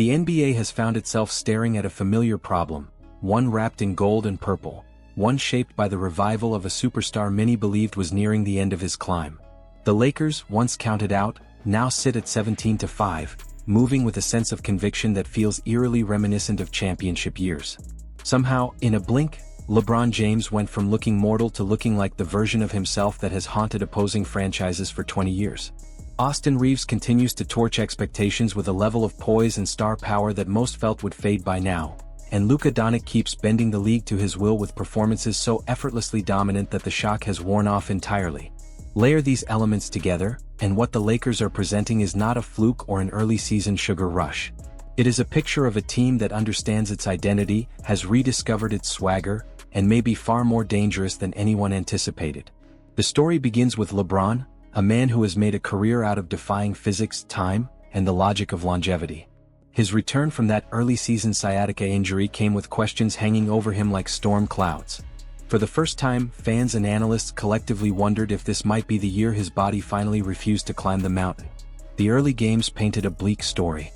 The NBA has found itself staring at a familiar problem, one wrapped in gold and purple, one shaped by the revival of a superstar many believed was nearing the end of his climb. The Lakers, once counted out, now sit at 17-5, moving with a sense of conviction that feels eerily reminiscent of championship years. Somehow, in a blink, LeBron James went from looking mortal to looking like the version of himself that has haunted opposing franchises for 20 years. Austin Reeves continues to torch expectations with a level of poise and star power that most felt would fade by now, and Luca Donic keeps bending the league to his will with performances so effortlessly dominant that the shock has worn off entirely. Layer these elements together, and what the Lakers are presenting is not a fluke or an early-season sugar rush. It is a picture of a team that understands its identity, has rediscovered its swagger, and may be far more dangerous than anyone anticipated. The story begins with LeBron, a man who has made a career out of defying physics, time, and the logic of longevity. His return from that early-season sciatica injury came with questions hanging over him like storm clouds. For the first time, fans and analysts collectively wondered if this might be the year his body finally refused to climb the mountain. The early games painted a bleak story.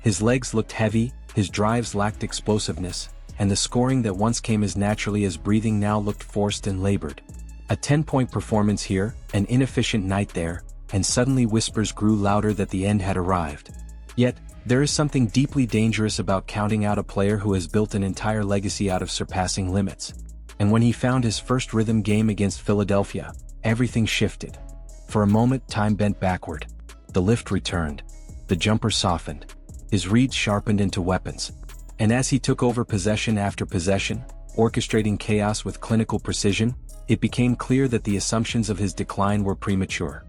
His legs looked heavy, his drives lacked explosiveness, and the scoring that once came as naturally as breathing now looked forced and labored. A 10-point performance here, an inefficient night there, and suddenly whispers grew louder that the end had arrived. Yet, there is something deeply dangerous about counting out a player who has built an entire legacy out of surpassing limits. And when he found his first rhythm game against Philadelphia, everything shifted. For a moment, time bent backward. The lift returned. The jumper softened. His reads sharpened into weapons. And as he took over possession after possession, orchestrating chaos with clinical precision, it became clear that the assumptions of his decline were premature.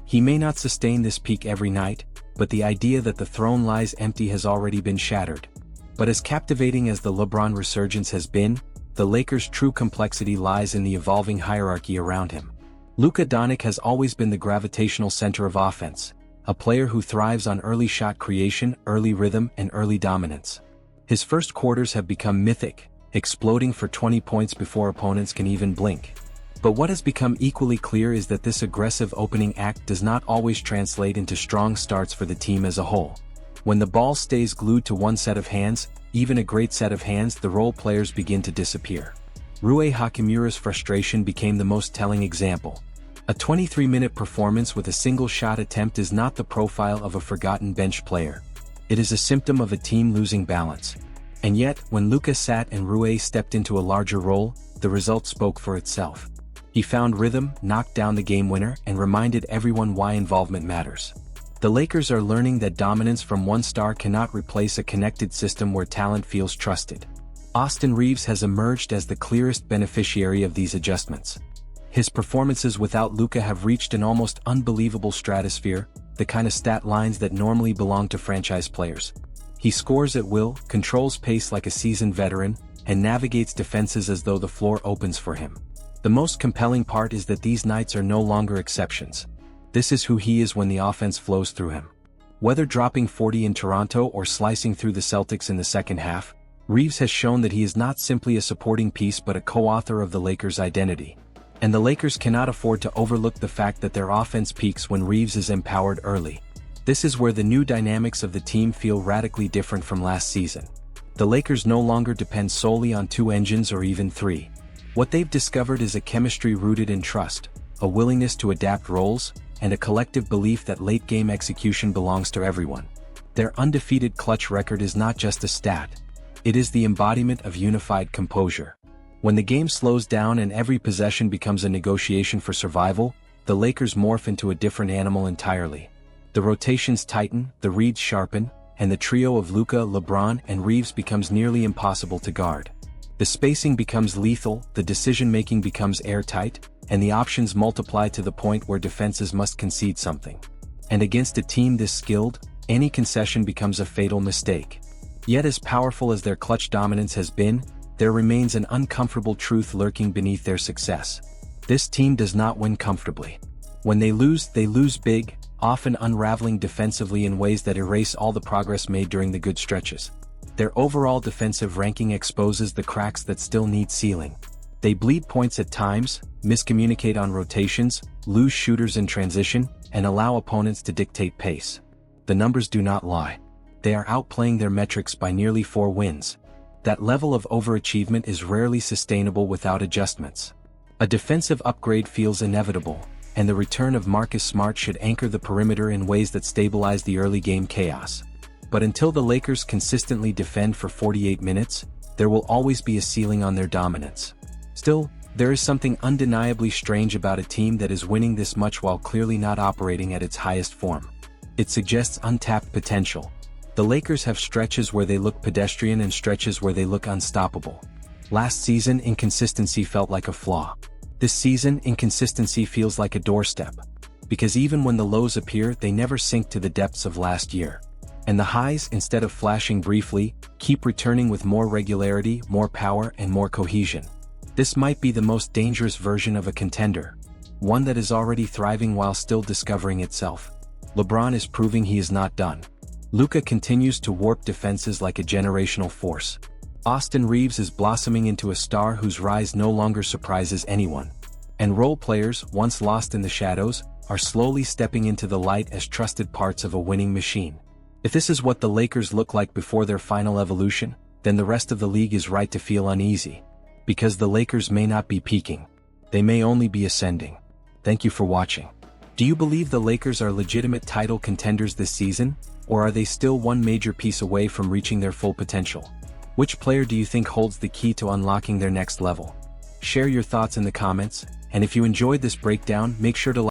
He may not sustain this peak every night, but the idea that the throne lies empty has already been shattered. But as captivating as the LeBron resurgence has been, the Lakers' true complexity lies in the evolving hierarchy around him. Luca Donic has always been the gravitational center of offense, a player who thrives on early shot creation, early rhythm, and early dominance. His first quarters have become mythic, exploding for 20 points before opponents can even blink. But what has become equally clear is that this aggressive opening act does not always translate into strong starts for the team as a whole. When the ball stays glued to one set of hands, even a great set of hands, the role players begin to disappear. Rui Hachimura's frustration became the most telling example. A 23-minute performance with a single shot attempt is not the profile of a forgotten bench player. It is a symptom of a team losing balance. And yet, when Luca sat and Rui stepped into a larger role, the result spoke for itself. He found rhythm, knocked down the game winner, and reminded everyone why involvement matters. The Lakers are learning that dominance from one star cannot replace a connected system where talent feels trusted. Austin Reeves has emerged as the clearest beneficiary of these adjustments. His performances without Luca have reached an almost unbelievable stratosphere, the kind of stat lines that normally belong to franchise players. He scores at will, controls pace like a seasoned veteran, and navigates defenses as though the floor opens for him. The most compelling part is that these nights are no longer exceptions. This is who he is when the offense flows through him. Whether dropping 40 in Toronto or slicing through the Celtics in the second half, Reeves has shown that he is not simply a supporting piece but a co-author of the Lakers' identity. And the Lakers cannot afford to overlook the fact that their offense peaks when Reeves is empowered early. This is where the new dynamics of the team feel radically different from last season. The Lakers no longer depend solely on two engines or even three. What they've discovered is a chemistry rooted in trust, a willingness to adapt roles, and a collective belief that late-game execution belongs to everyone. Their undefeated clutch record is not just a stat. It is the embodiment of unified composure. When the game slows down and every possession becomes a negotiation for survival, the Lakers morph into a different animal entirely. The rotations tighten, the reads sharpen, and the trio of Luca, LeBron, and Reeves becomes nearly impossible to guard. The spacing becomes lethal, the decision-making becomes airtight, and the options multiply to the point where defenses must concede something. And against a team this skilled, any concession becomes a fatal mistake. Yet as powerful as their clutch dominance has been, there remains an uncomfortable truth lurking beneath their success. This team does not win comfortably. When they lose big, often unraveling defensively in ways that erase all the progress made during the good stretches. Their overall defensive ranking exposes the cracks that still need sealing. They bleed points at times, miscommunicate on rotations, lose shooters in transition, and allow opponents to dictate pace. The numbers do not lie. They are outplaying their metrics by nearly 4 wins. That level of overachievement is rarely sustainable without adjustments. A defensive upgrade feels inevitable, and the return of Marcus Smart should anchor the perimeter in ways that stabilize the early game chaos. But until the Lakers consistently defend for 48 minutes, there will always be a ceiling on their dominance. Still, there is something undeniably strange about a team that is winning this much while clearly not operating at its highest form. It suggests untapped potential. The Lakers have stretches where they look pedestrian and stretches where they look unstoppable. Last season, inconsistency felt like a flaw. This season, inconsistency feels like a doorstep. Because even when the lows appear, they never sink to the depths of last year. And the highs, instead of flashing briefly, keep returning with more regularity, more power, and more cohesion. This might be the most dangerous version of a contender. One that is already thriving while still discovering itself. LeBron is proving he is not done. Luca continues to warp defenses like a generational force. Austin Reeves is blossoming into a star whose rise no longer surprises anyone. And role players, once lost in the shadows, are slowly stepping into the light as trusted parts of a winning machine. If this is what the Lakers look like before their final evolution, then the rest of the league is right to feel uneasy. Because the Lakers may not be peaking. They may only be ascending. Thank you for watching. Do you believe the Lakers are legitimate title contenders this season, or are they still one major piece away from reaching their full potential? Which player do you think holds the key to unlocking their next level? Share your thoughts in the comments, and if you enjoyed this breakdown, make sure to like